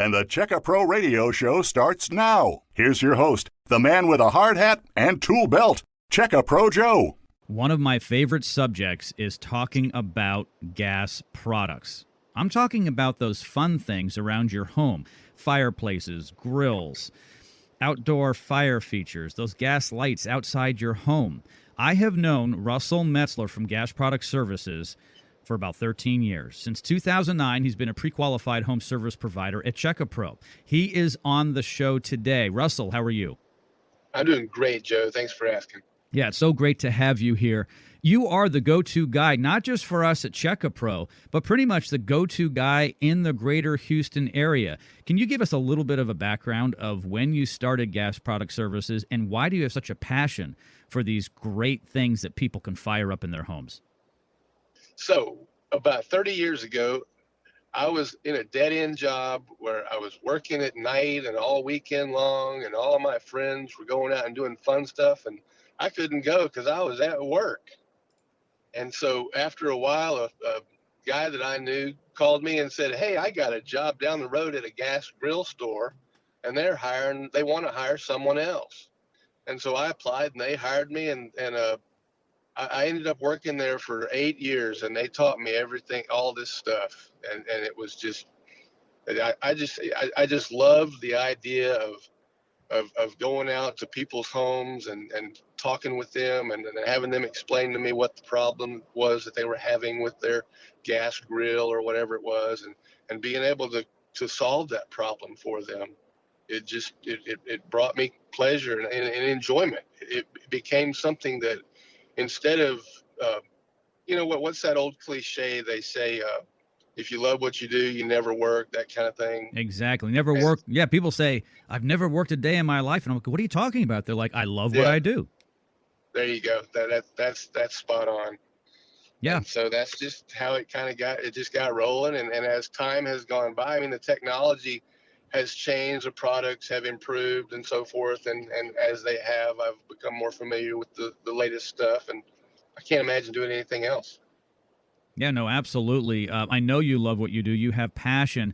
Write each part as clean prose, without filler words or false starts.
and the Checka Pro Radio Show starts now. Here's your host, the man with a hard hat and tool belt, Checka Pro Joe. One of my favorite subjects is talking about gas products. I'm talking about those fun things around your home, fireplaces, grills, outdoor fire features, those gas lights outside your home. I have known Russell Metzler from Gas Product Services for about 13 years. Since 2009, he's been a pre-qualified home service provider at Checka Pro. He is on the show today. Russell, how are you? I'm doing great, Joe. Thanks for asking. Yeah, it's so great to have you here. You are the go-to guy, not just for us at Checka Pro, but pretty much the go-to guy in the greater Houston area. Can you give us a little bit of a background of when you started Gas Product Services and why do you have such a passion for these great things that people can fire up in their homes? So about 30 years ago, I was in a dead-end job where I was working at night and all weekend long, and all of my friends were going out and doing fun stuff, and I couldn't go because I was at work. And so after a while, a guy that I knew called me and said, "Hey, I got a job down the road at a gas grill store, and they want to hire someone else." And so I applied, and they hired me, and I ended up working there for 8 years, and they taught me everything, all this stuff. And it was just, I just loved the idea of going out to people's homes and talking with them and having them explain to me what the problem was that they were having with their gas grill or whatever it was, and being able to solve that problem for them. It brought me pleasure and enjoyment. It became something that, instead of, what's that old cliche they say, if you love what you do, you never work, that kind of thing. Exactly. Never work. Yeah, people say, I've never worked a day in my life. And I'm like, what are you talking about? They're like, I love what I do. There you go. That's spot on. Yeah. And so that's just how it kind of got rolling. And as time has gone by, I mean, the technology has changed, the products have improved and so forth. And as they have, I've become more familiar with the latest stuff, and I can't imagine doing anything else. Yeah, no, absolutely. I know you love what you do. You have passion.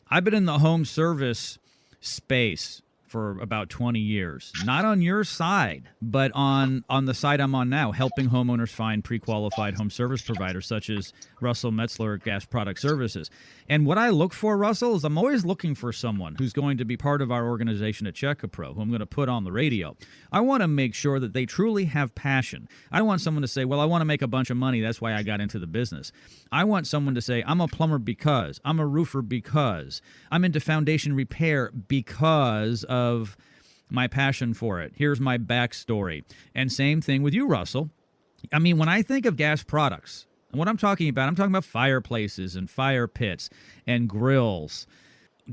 I've been in the home service space for about 20 years. Not on your side, but on the side I'm on now, helping homeowners find pre-qualified home service providers such as Russell Metzler at Gas Product Services. And what I look for, Russell, is I'm always looking for someone who's going to be part of our organization at Checka Pro, who I'm going to put on the radio. I want to make sure that they truly have passion. I don't want someone to say, well, I want to make a bunch of money, that's why I got into the business. I want someone to say, I'm a plumber because, I'm a roofer because, I'm into foundation repair because of my passion for it. Here's my backstory. And same thing with you, Russell. I mean, when I think of gas products, and what I'm talking about fireplaces and fire pits and grills,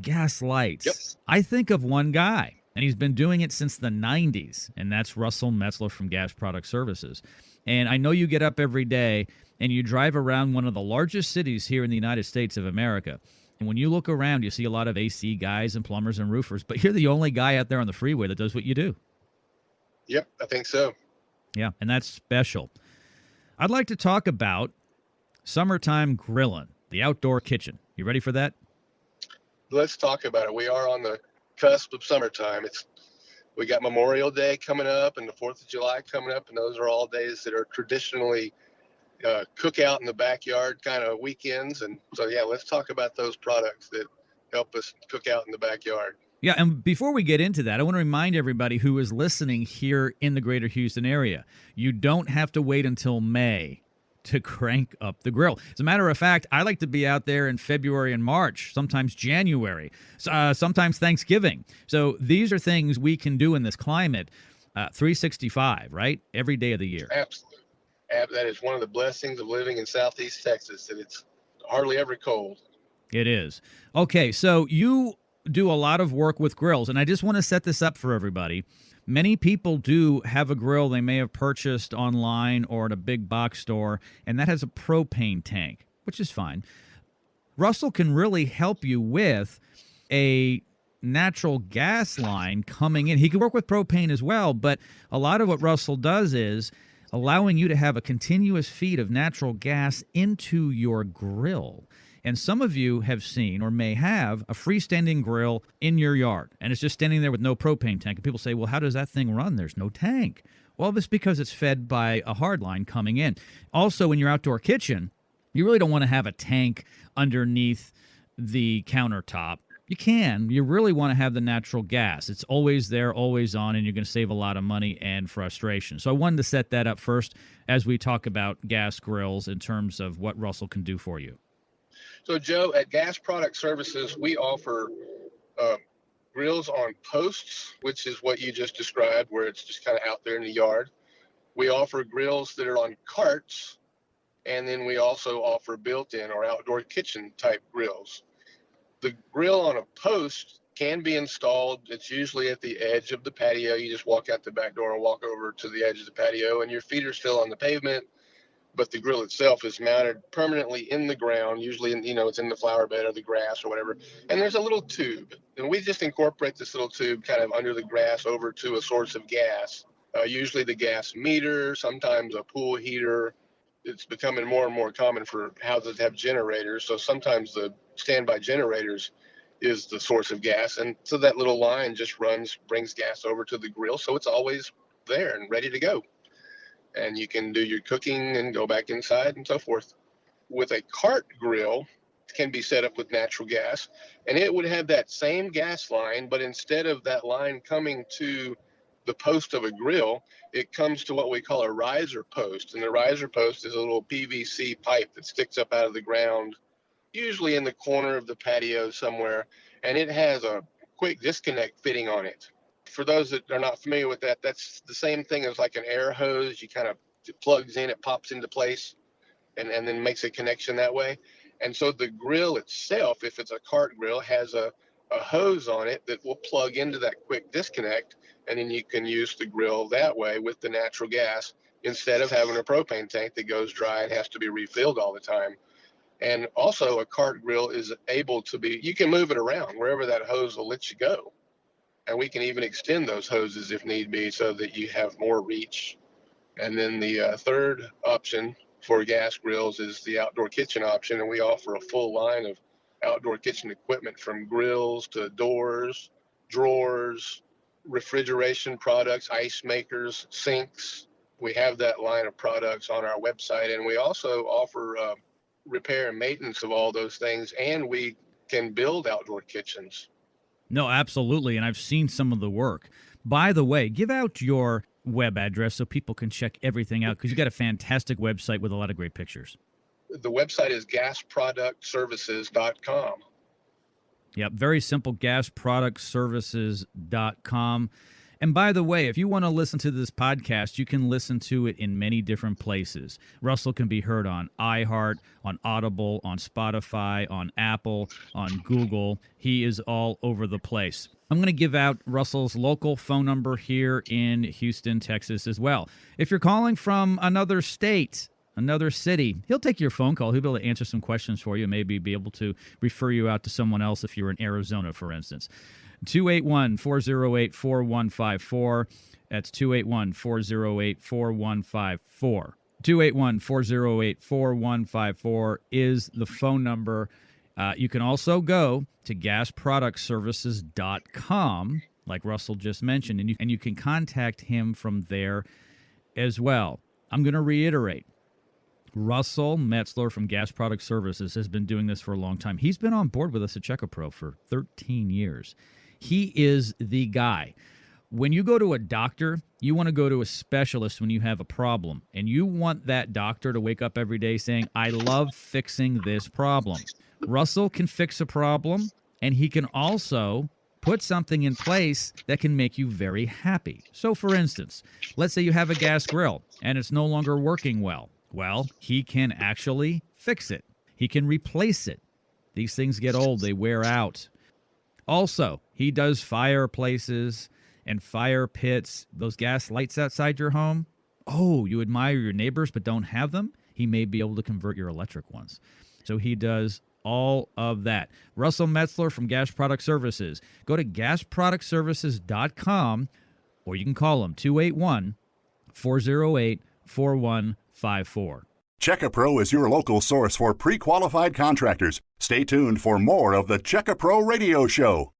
gas lights. Yep. I think of one guy, and he's been doing it since the 90s, and that's Russell Metzler from Gas Product Services. And I know you get up every day and you drive around one of the largest cities here in the United States of America. And when you look around, you see a lot of AC guys and plumbers and roofers, but you're the only guy out there on the freeway that does what you do. Yep, I think so. Yeah, and that's special. I'd like to talk about summertime grilling, the outdoor kitchen. You ready for that? Let's talk about it. We are on the cusp of summertime. We got Memorial Day coming up and the 4th of July coming up, and those are all days that are traditionally cook out in the backyard kind of weekends. And so, yeah, let's talk about those products that help us cook out in the backyard. Yeah, and before we get into that, I want to remind everybody who is listening here in the greater Houston area, you don't have to wait until May to crank up the grill. As a matter of fact, I like to be out there in February and March, sometimes January, sometimes Thanksgiving. So these are things we can do in this climate, 365, right? Every day of the year. Absolutely. That is one of the blessings of living in Southeast Texas, that it's hardly ever cold. It is. Okay, so you do a lot of work with grills, and I just want to set this up for everybody. Many people do have a grill they may have purchased online or at a big box store, and that has a propane tank, which is fine. Russell can really help you with a natural gas line coming in. He can work with propane as well, but a lot of what Russell does is allowing you to have a continuous feed of natural gas into your grill. And some of you have seen or may have a freestanding grill in your yard, and it's just standing there with no propane tank. And people say, well, how does that thing run? There's no tank. Well, it's because it's fed by a hard line coming in. Also, in your outdoor kitchen, you really don't want to have a tank underneath the countertop. You can. You really want to have the natural gas. It's always there, always on, and you're going to save a lot of money and frustration. So I wanted to set that up first as we talk about gas grills in terms of what Russell can do for you. So, Joe, at Gas Product Services, we offer grills on posts, which is what you just described, where it's just kind of out there in the yard. We offer grills that are on carts, and then we also offer built-in or outdoor kitchen type grills. The grill on a post can be installed. It's usually at the edge of the patio. You just walk out the back door and walk over to the edge of the patio, and your feet are still on the pavement, but the grill itself is mounted permanently in the ground. Usually, it's in the flower bed or the grass or whatever. And there's a little tube, and we just incorporate this little tube kind of under the grass over to a source of gas. Usually the gas meter, sometimes a pool heater. It's becoming more and more common for houses to have generators. So sometimes the standby generators is the source of gas. And so that little line just brings gas over to the grill. So it's always there and ready to go. And you can do your cooking and go back inside and so forth. With a cart grill, it can be set up with natural gas, and it would have that same gas line, but instead of that line coming to the post of a grill, it comes to what we call a riser post. And the riser post is a little PVC pipe that sticks up out of the ground, usually in the corner of the patio somewhere, and it has a quick disconnect fitting on it. For those that are not familiar with that, that's the same thing as like an air hose. You kind of, it plugs in, it pops into place, and then makes a connection that way. And so the grill itself, if it's a cart grill, has a hose on it that will plug into that quick disconnect, and then you can use the grill that way with the natural gas instead of having a propane tank that goes dry and has to be refilled all the time. And also a cart grill is able to be, you can move it around wherever that hose will let you go. And we can even extend those hoses if need be so that you have more reach. And then the third option for gas grills is the outdoor kitchen option. And we offer a full line of outdoor kitchen equipment, from grills to doors, drawers, refrigeration products, ice makers, sinks. We have that line of products on our website. And we also offer repair and maintenance of all those things. And we can build outdoor kitchens. No, absolutely. And I've seen some of the work. By the way, give out your web address so people can check everything out, because you got a fantastic website with a lot of great pictures. The website is gasproductservices.com. Yep, very simple, gasproductservices.com. And by the way, if you want to listen to this podcast, you can listen to it in many different places. Russell can be heard on iHeart, on Audible, on Spotify, on Apple, on Google. He is all over the place. I'm going to give out Russell's local phone number here in Houston, Texas as well. If you're calling from another state, another city, he'll take your phone call. He'll be able to answer some questions for you, maybe be able to refer you out to someone else if you're in Arizona, for instance. 281-408-4154. That's 281-408-4154. 281-408-4154 is the phone number. You can also go to gasproductservices.com, like Russell just mentioned, and you can contact him from there as well. I'm going to reiterate. Russell Metzler from Gas Product Services has been doing this for a long time. He's been on board with us at Check-A-Pro for 13 years. He is the guy. When you go to a doctor, you want to go to a specialist when you have a problem, and you want that doctor to wake up every day saying, I love fixing this problem. Russell can fix a problem, and he can also put something in place that can make you very happy. So, for instance, let's say you have a gas grill, and it's no longer working well. Well, he can actually fix it. He can replace it. These things get old. They wear out. Also, he does fireplaces and fire pits. Those gas lights outside your home. Oh, you admire your neighbors but don't have them? He may be able to convert your electric ones. So he does all of that. Russell Metzler from Gas Product Services. Go to gasproductservices.com, or you can call him 281-408-4154. Check-A-Pro is your local source for pre-qualified contractors. Stay tuned for more of the Check-A-Pro Radio Show.